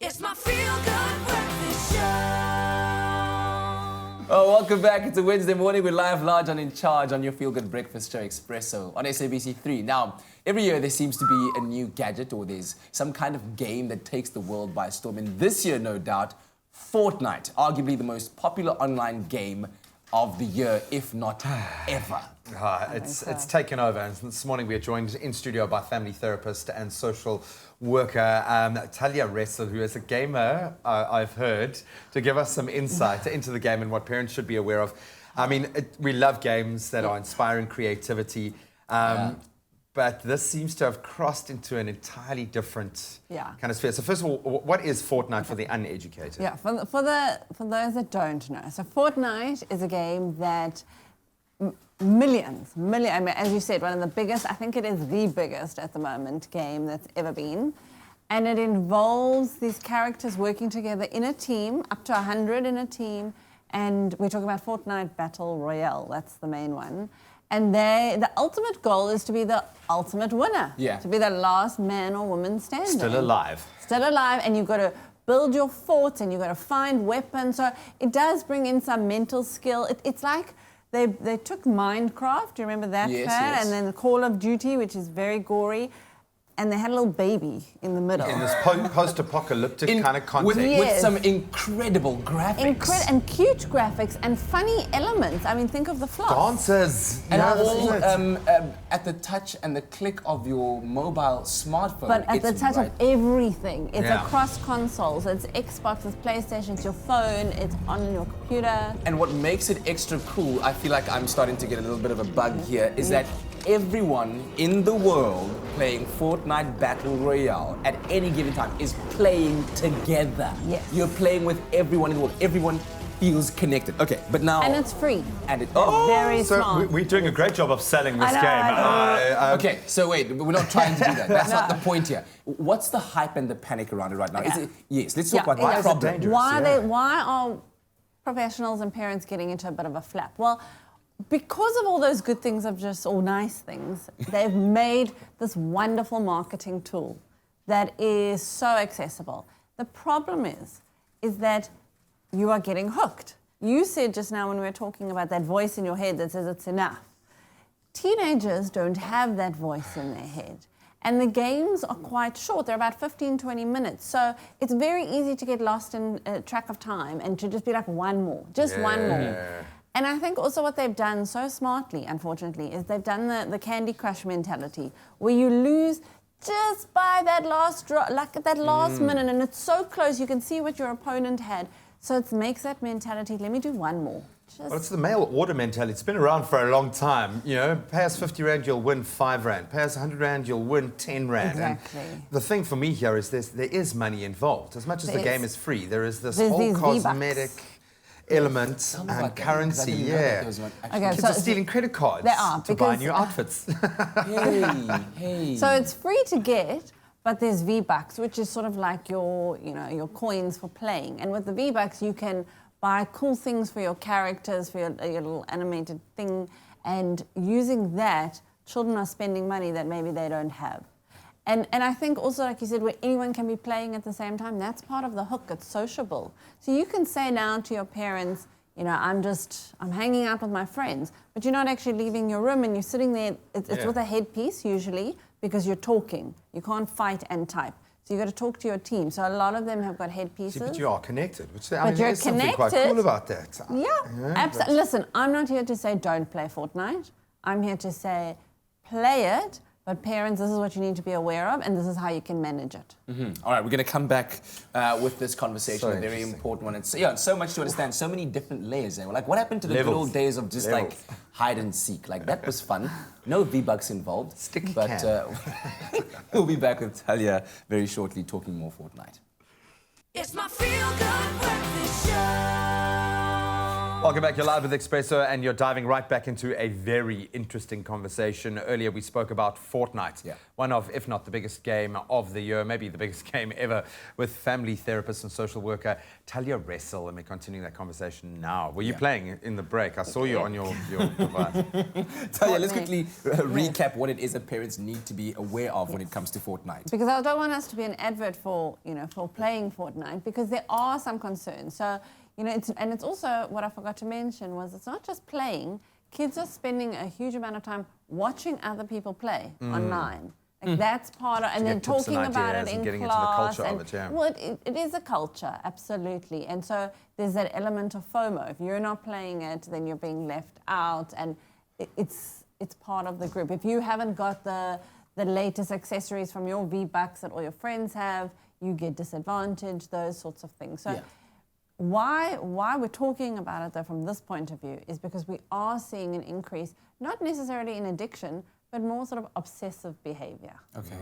It's my feel-good breakfast show. Oh, welcome back. It's a Wednesday morning. We're live, large and in charge on your feel-good breakfast show, Expresso, on SABC3. Now, every year there seems to be a new gadget or there's some kind of game that takes the world by storm. And this year, no doubt, Fortnite, arguably the most popular online game of the year, if not ever. It's taken over, and this morning we are joined in studio by family therapist and social worker Talya Ressel, who is a gamer, I've heard, to give us some insight into the game and what parents should be aware of. I mean, we love games that are inspiring creativity, but this seems to have crossed into an entirely different kind of sphere. So first of all, what is Fortnite for the uneducated? Yeah, for those that don't know. So Fortnite is a game that millions, I mean, as you said, one of the biggest, I think it is the biggest at the moment, game that's ever been. And it involves these characters working together in a team, up to 100 in a team. And we're talking about Fortnite Battle Royale, that's the main one. And the ultimate goal is to be the ultimate winner. Yeah. To be the last man or woman standing. Still alive. Still alive, and you've got to build your forts and you've got to find weapons. So it does bring in some mental skill. It's like they took Minecraft, do you remember that? Yes. And then Call of Duty, which is very gory. And they had a little baby in the middle. In this post-apocalyptic kind of context. With some incredible graphics. And cute graphics and funny elements. I mean, think of the floss. Dancers. And Yeah, all this is it. at the touch and the click of your mobile smartphone. But at the touch of everything. It's Yeah. across consoles. It's Xbox, it's PlayStation, it's your phone, it's on your computer. And what makes it extra cool, I feel like I'm starting to get a little bit of a bug here, is that everyone in the world playing Fortnite Battle Royale at any given time is playing together. Yes. You're playing with everyone in the world. Everyone feels connected. Okay, but now... And it's free. And it... Very So smart. we're doing a great job of selling this I know, game. Okay, so wait, we're not trying to do that. That's not the point here. What's the hype and the panic around it right now? Is it, let's talk about it the is. problem. dangerous, Why are professionals and parents getting into a bit of a flap? Well, because of all those good things or nice things, they've made this wonderful marketing tool that is so accessible. The problem is that you are getting hooked. You said just now when we were talking about that voice in your head that says it's enough. Teenagers don't have that voice in their head. And the games are quite short. They're about 15, 20 minutes. So it's very easy to get lost in track of time and to just be like, one more, one more. And I think also what they've done so smartly, unfortunately, is they've done the Candy Crush mentality, where you lose just by that last drop, like at that last minute, and it's so close, you can see what your opponent had. So it makes that mentality, let me do one more. Well, it's the mail order mentality. It's been around for a long time. You know, pay us 50 Rand, you'll win 5 Rand. Pay us 100 Rand, you'll win 10 Rand. Exactly. And the thing for me here is there is money involved. As much as the game is free, there is this There's whole these cosmetic element and about that, currency. because I didn't know that there was one actually. Kids are stealing credit cards They are, to buy because- new outfits. Hey. So it's free to get, but there's V-Bucks, which is sort of like your coins for playing. And with the V-Bucks, you can buy cool things for your characters, for your little animated thing. And using that, children are spending money that maybe they don't have. And I think also, like you said, where anyone can be playing at the same time, that's part of the hook. It's sociable. So you can say now to your parents, you know, I'm hanging out with my friends, but you're not actually leaving your room and you're sitting there. It's with a headpiece usually, because you're talking. You can't fight and type. So you've got to talk to your team. So a lot of them have got headpieces. See, but you are connected, which But you're there's something quite connected. cool about that. Yeah, absolutely. Listen, I'm not here to say don't play Fortnite. I'm here to say play it, but parents, this is what you need to be aware of, and this is how you can manage it. All right, we're going to come back with this conversation, So a very interesting. important one. It's so much to understand, so many different layers there. Like, what happened to the good Levels. old days of just like hide and seek? Like, that was fun. No V-Bucks involved. Sticky but can. we'll be back with Talya very shortly, talking more Fortnite. It's my feel-good breakfast show. Welcome back. You're live with Expresso, and you're diving right back into a very interesting conversation. Earlier, we spoke about Fortnite, one of, if not the biggest game of the year, maybe the biggest game ever, with family therapist and social worker Talya Ressel, and we're continuing that conversation now. Were you playing in the break? I saw you on your device. Talya, let's quickly recap what it is that parents need to be aware of when it comes to Fortnite. Because I don't want us to be an advert for, for playing Fortnite, because there are some concerns. So, it's also, what I forgot to mention was it's not just playing. Kids are spending a huge amount of time watching other people play online. Like that's part of, and then talking about it in getting class. Into the culture of it, Well, it is a culture, absolutely. And so there's that element of FOMO. If you're not playing it, then you're being left out, and it's part of the group. If you haven't got the latest accessories from your V-Bucks that all your friends have, you get disadvantaged, those sorts of things. So why we're talking about it, though, from this point of view, is because we are seeing an increase, not necessarily in addiction, but more sort of obsessive behavior. Okay.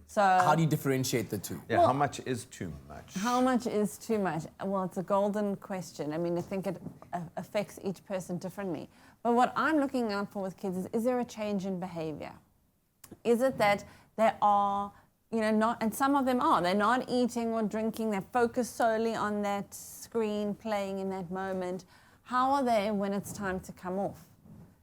So how do you differentiate the two? Yeah, how much is too much? How much is too much? Well, it's a golden question. I mean, I think it affects each person differently. But what I'm looking out for with kids is there a change in behavior? Is it that they are, not, and some of them are, they're not eating or drinking, they're focused solely on that screen, playing in that moment. How are they when it's time to come off?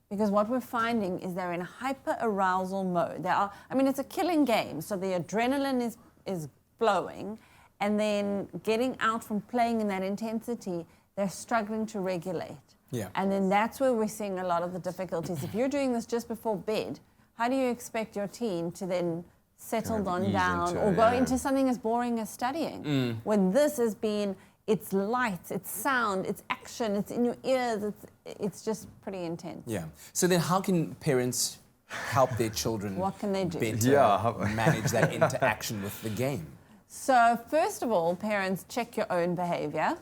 Because what we're finding is they're in hyper-arousal mode. It's a killing game, so the adrenaline is flowing, and then getting out from playing in that intensity, they're struggling to regulate. Yeah. And then that's where we're seeing a lot of the difficulties. If you're doing this just before bed, how do you expect your teen to then settle down or go into something as boring as studying? When this has been, it's lights, it's sound, it's action, it's in your ears, it's just pretty intense. Yeah. So then how can parents help their children What can they do? better manage that interaction with the game? So first of all, parents, check your own behavior,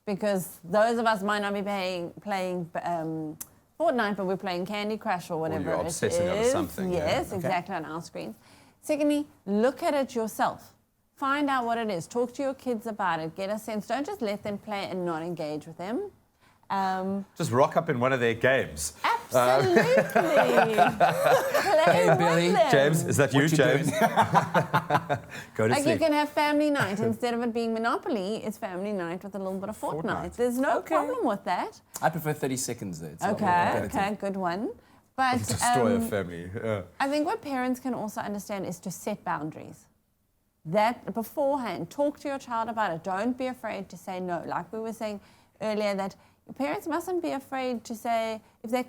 because those of us might not be playing Fortnite, but we're playing Candy Crush or whatever you're it obsessing is. over something. Yes, exactly, on our screens. Secondly, look at it yourself. Find out what it is. Talk to your kids about it. Get a sense. Don't just let them play and not engage with them. Just rock up in one of their games. Absolutely. Hey, Billy. James, is that you, James? Go to Like sleep. you can have family night. Instead of it being Monopoly, it's family night with a little bit of Fortnite. There's no problem with that. I prefer 30 seconds though. It's not Okay, repetitive. good one. But Destroy a family. I think what parents can also understand is to set boundaries. That beforehand, talk to your child about it. Don't be afraid to say no. Like we were saying earlier, that parents mustn't be afraid to say if their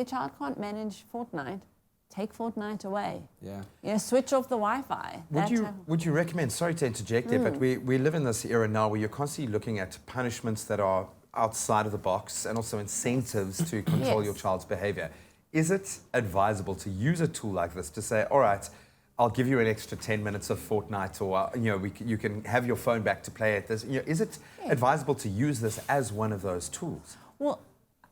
child can't manage Fortnite, take Fortnite away. Yeah. Switch off the Wi-Fi. Would you recommend, sorry to interject there, but we live in this era now where you're constantly looking at punishments that are outside of the box and also incentives to control your child's behavior. Is it advisable to use a tool like this to say, all right, I'll give you an extra 10 minutes of Fortnite, or you can have your phone back to play it. Is it advisable to use this as one of those tools? Well,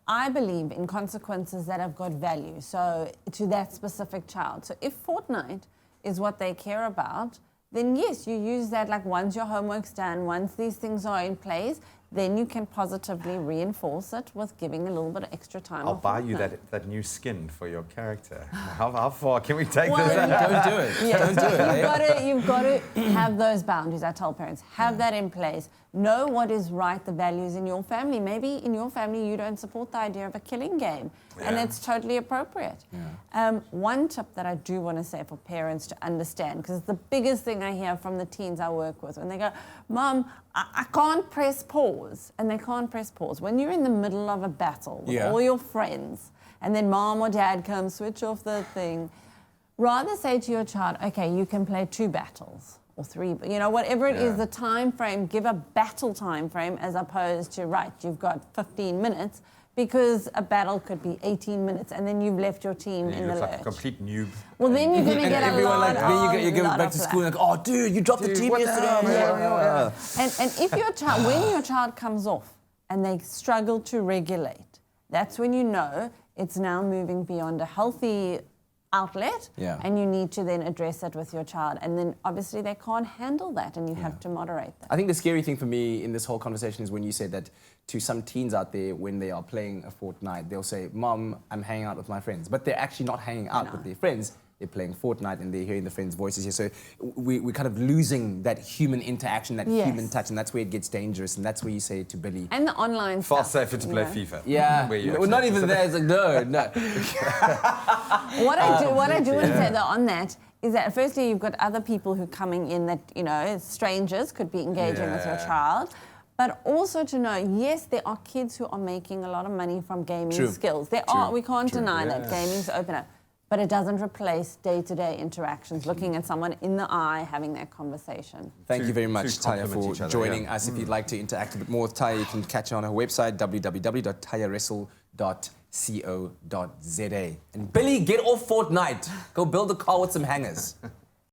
I believe in consequences that have got value, so to that specific child. So if Fortnite is what they care about, then yes, you use that, like once your homework's done, once these things are in place, then you can positively reinforce it with giving a little bit of extra time. I'll buy you that new skin for your character. How far can we take this? Don't do it. Yes. Don't do it. You've got to have those boundaries. I tell parents, have that in place. Know what is right, the values in your family. Maybe in your family you don't support the idea of a killing game, and it's totally appropriate. One tip that I do want to say for parents to understand, because it's the biggest thing I hear from the teens I work with, when they go, Mom, I can't press pause, and they can't press pause. When you're in the middle of a battle with all your friends, and then mom or dad comes, switch off the thing, rather say to your child, okay, you can play 2 battles. Or 3, whatever it is, the time frame, give a battle time frame as opposed to, right, you've got 15 minutes, because a battle could be 18 minutes and then you've left your team in the lurch. Like a complete noob. Well, then you're going to get a lot you go back to school like, oh, dude, you dropped the team yesterday. And if when your child comes off and they struggle to regulate, that's when you know it's now moving beyond a healthy outlet, Yeah. and you need to then address it with your child. And then obviously they can't handle that, and you have to moderate that. I think the scary thing for me in this whole conversation is when you said that to some teens out there, when they are playing a Fortnite, they'll say, Mom, I'm hanging out with my friends. But they're actually not hanging out with their friends. They're playing Fortnite and they're hearing the friends' voices here. So we're kind of losing that human interaction, that Yes. human touch, and that's where it gets dangerous. And that's where you say to Billy, And the online Far stuff. safer to you play know. FIFA. yeah, Where you well, not actually- even there. It's like, no. What I do want to say though on that is that firstly you've got other people who are coming in that, you know, strangers could be engaging with your Yeah. child. But also to know, yes, there are kids who are making a lot of money from gaming True. skills. There True. are, we can't True. deny Yeah. that gaming's open up. But it doesn't replace day-to-day interactions, looking at someone in the eye, having that conversation. Thank you very much, to Talya, complement each for other, joining yeah. us. If you'd like to interact a bit more with Talya, you can catch her on her website, www.talyaressel.co.za. And Billy, get off Fortnite. Go build a car with some hangers.